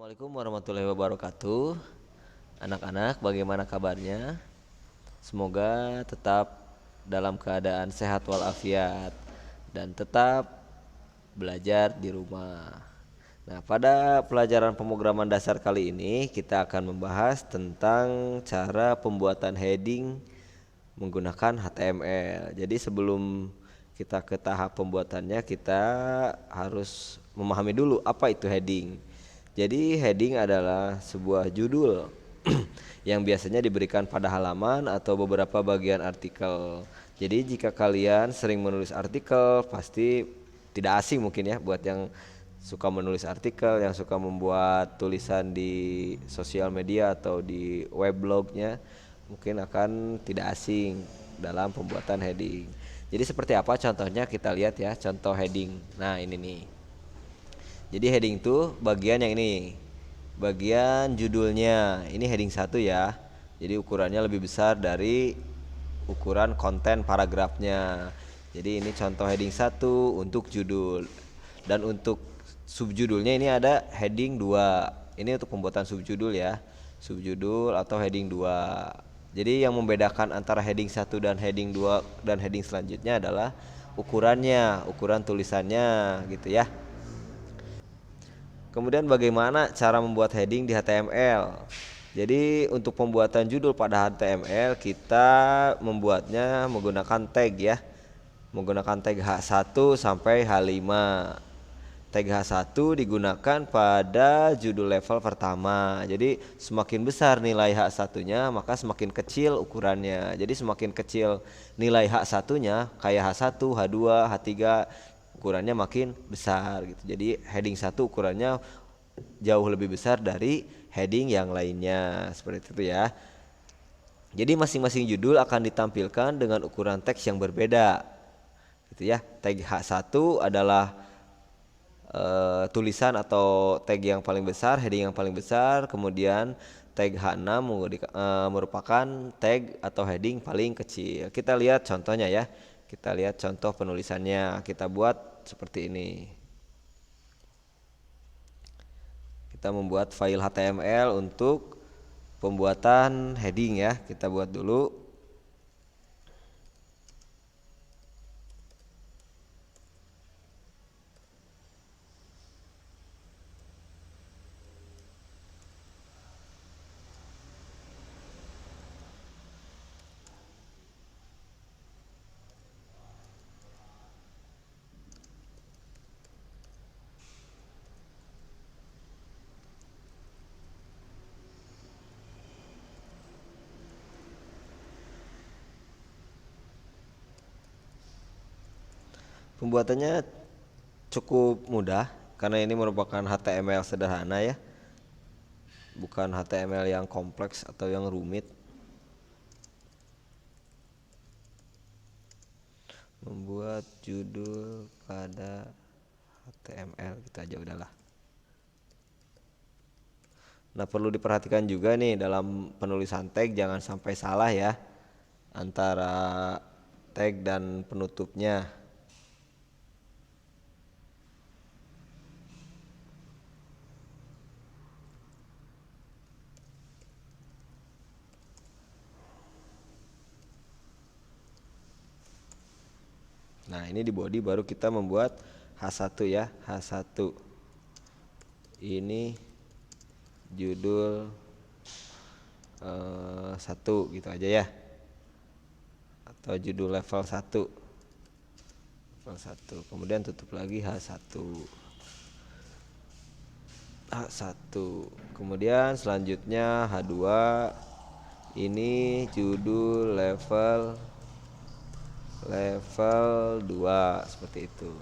Assalamualaikum warahmatullahi wabarakatuh. Anak-anak, bagaimana kabarnya? Semoga tetap dalam keadaan sehat walafiat dan tetap belajar di rumah. Nah, pada pelajaran pemrograman dasar kali ini kita akan membahas tentang cara pembuatan heading menggunakan HTML. Jadi sebelum kita ke tahap pembuatannya, kita harus memahami dulu apa itu heading. Jadi heading adalah sebuah judul yang biasanya diberikan pada halaman atau beberapa bagian artikel. Jadi jika kalian sering menulis artikel, pasti tidak asing mungkin ya buat yang suka menulis artikel, yang suka membuat tulisan di sosial media atau di weblognya, mungkin akan tidak asing dalam pembuatan heading. Jadi seperti apa contohnya, kita lihat ya contoh heading. Nah, ini nih. Jadi heading itu bagian yang ini. Bagian judulnya. Ini heading 1 ya. Jadi ukurannya lebih besar dari ukuran konten paragrafnya. Jadi ini contoh heading 1 untuk judul. Dan untuk subjudulnya ini ada heading 2. Ini untuk pembuatan subjudul ya. Subjudul atau heading 2. Jadi yang membedakan antara heading 1 dan heading 2 dan heading selanjutnya adalah ukurannya, ukuran tulisannya gitu ya. Kemudian bagaimana cara membuat heading di HTML? Jadi untuk pembuatan judul pada HTML kita membuatnya menggunakan tag ya. Menggunakan tag H1 sampai H5. Tag H1 digunakan pada judul level pertama. Jadi semakin besar nilai H1-nya, maka semakin kecil ukurannya. Jadi semakin kecil nilai H1-nya, kayak H1, H2, H3, ukurannya makin besar gitu. Jadi heading 1 ukurannya jauh lebih besar dari heading yang lainnya. Seperti itu ya. Jadi masing-masing judul akan ditampilkan dengan ukuran teks yang berbeda. Gitu ya. Tag H1 adalah tulisan atau tag yang paling besar, heading yang paling besar. Kemudian tag H6 merupakan tag atau heading paling kecil. Kita lihat contohnya ya. Kita lihat contoh penulisannya. Kita buat seperti ini. Kita membuat file HTML untuk pembuatan heading ya. Kita buat dulu. Pembuatannya cukup mudah karena ini merupakan HTML sederhana ya. Bukan HTML yang kompleks atau yang rumit. Membuat judul pada HTML kita aja udahlah. Nah, perlu diperhatikan juga nih dalam penulisan tag jangan sampai salah ya antara tag dan penutupnya. Nah, ini di body baru kita membuat H1 ya, H1. Ini judul 1 gitu aja ya. Atau judul level 1. Level 1. Kemudian tutup lagi H1. H1. Kemudian selanjutnya H2. Ini judul level 2 seperti itu.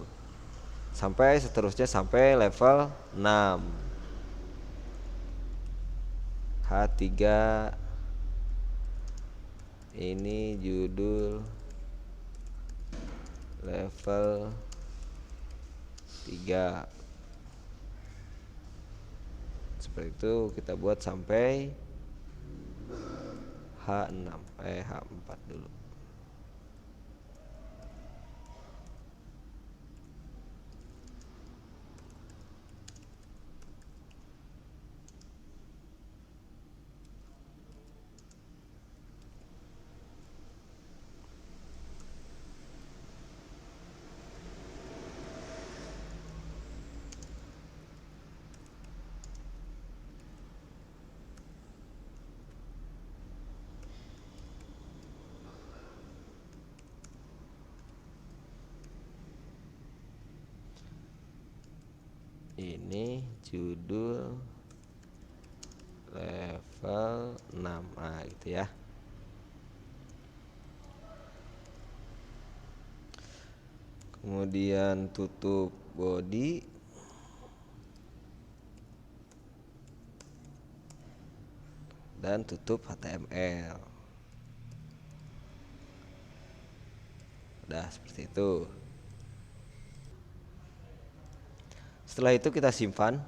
Sampai seterusnya sampai level 6. H3 ini judul level 3. Seperti itu kita buat sampai H6 H4 dulu. ini judul level 6. Nah gitu ya. Kemudian tutup body, dan tutup HTML. Udah seperti itu. Setelah itu kita simpan.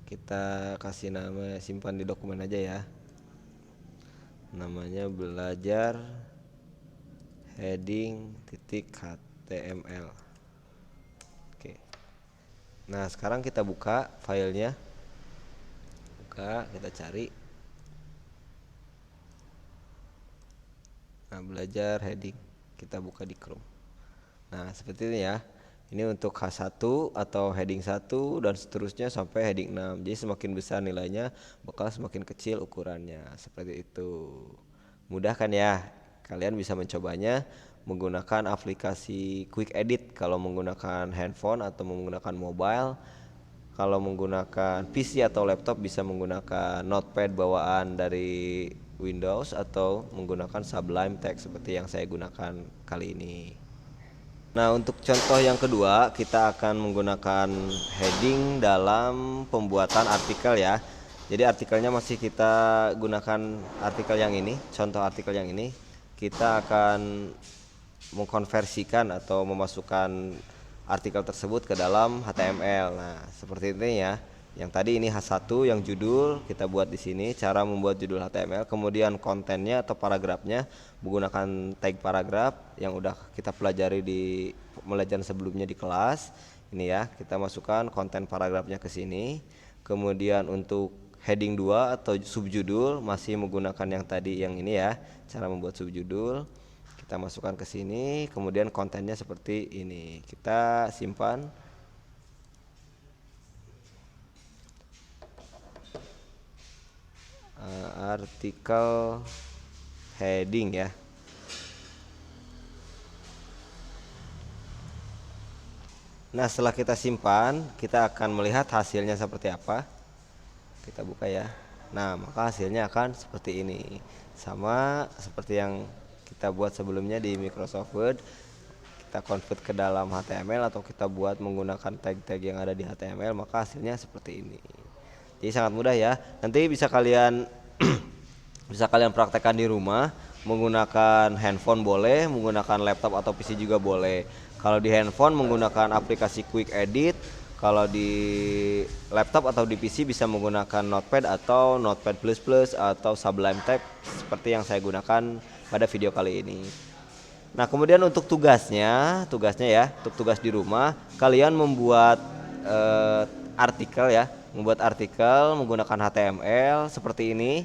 Kita kasih nama, simpan di dokumen aja ya. Namanya belajar heading titik HTML. Oke. Nah sekarang kita buka filenya. Buka, kita cari. Nah belajar heading, kita buka di Chrome. Nah seperti ini ya. Ini untuk H1 atau heading 1 dan seterusnya sampai heading 6. Jadi semakin besar nilainya bakal semakin kecil ukurannya. Seperti itu. Mudah kan ya? Kalian bisa mencobanya menggunakan aplikasi Quick Edit kalau menggunakan handphone atau menggunakan mobile. Kalau menggunakan PC atau laptop bisa menggunakan notepad bawaan dari Windows atau menggunakan Sublime Text seperti yang saya gunakan kali ini. Nah untuk contoh yang kedua kita akan menggunakan heading dalam pembuatan artikel ya. Jadi artikelnya masih kita gunakan artikel yang ini, contoh artikel yang ini. Kita akan mengkonversikan atau memasukkan artikel tersebut ke dalam HTML. Nah seperti ini ya. Yang tadi ini H1 yang judul kita buat di sini, cara membuat judul HTML, kemudian kontennya atau paragrafnya menggunakan tag paragraf yang udah kita pelajari di pembelajaran sebelumnya di kelas. Ini ya, kita masukkan konten paragrafnya ke sini. Kemudian untuk heading 2 atau subjudul masih menggunakan yang tadi yang ini ya, cara membuat subjudul. Kita masukkan ke sini, kemudian kontennya seperti ini. Kita simpan. Artikel heading ya. Nah setelah kita simpan, kita akan melihat hasilnya seperti apa. Kita buka ya. Nah maka hasilnya akan seperti ini, sama seperti yang kita buat sebelumnya di Microsoft Word. Kita convert ke dalam HTML atau kita buat menggunakan tag-tag yang ada di HTML, maka hasilnya seperti ini. Jadi sangat mudah ya. Nanti bisa kalian bisa kalian praktekkan di rumah menggunakan handphone boleh, menggunakan laptop atau PC juga boleh. Kalau di handphone menggunakan aplikasi Quick Edit, kalau di laptop atau di PC bisa menggunakan Notepad atau Notepad++ atau Sublime Text seperti yang saya gunakan pada video kali ini. Nah kemudian untuk tugasnya ya, untuk tugas di rumah kalian membuat artikel ya, membuat artikel menggunakan HTML seperti ini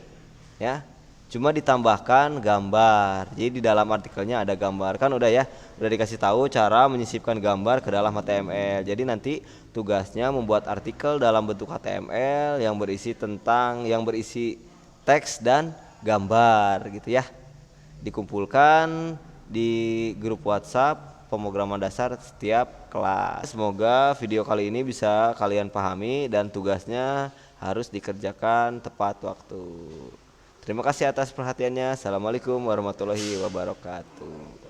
ya, cuma ditambahkan gambar. Jadi di dalam artikelnya ada gambar, kan udah ya, udah dikasih tahu cara menyisipkan gambar ke dalam HTML. Jadi nanti tugasnya membuat artikel dalam bentuk HTML yang berisi teks dan gambar gitu ya, dikumpulkan di grup WhatsApp pemrograman dasar setiap kelas. Semoga video kali ini bisa kalian pahami dan tugasnya harus dikerjakan tepat waktu. Terima kasih atas perhatiannya. Assalamualaikum warahmatullahi wabarakatuh.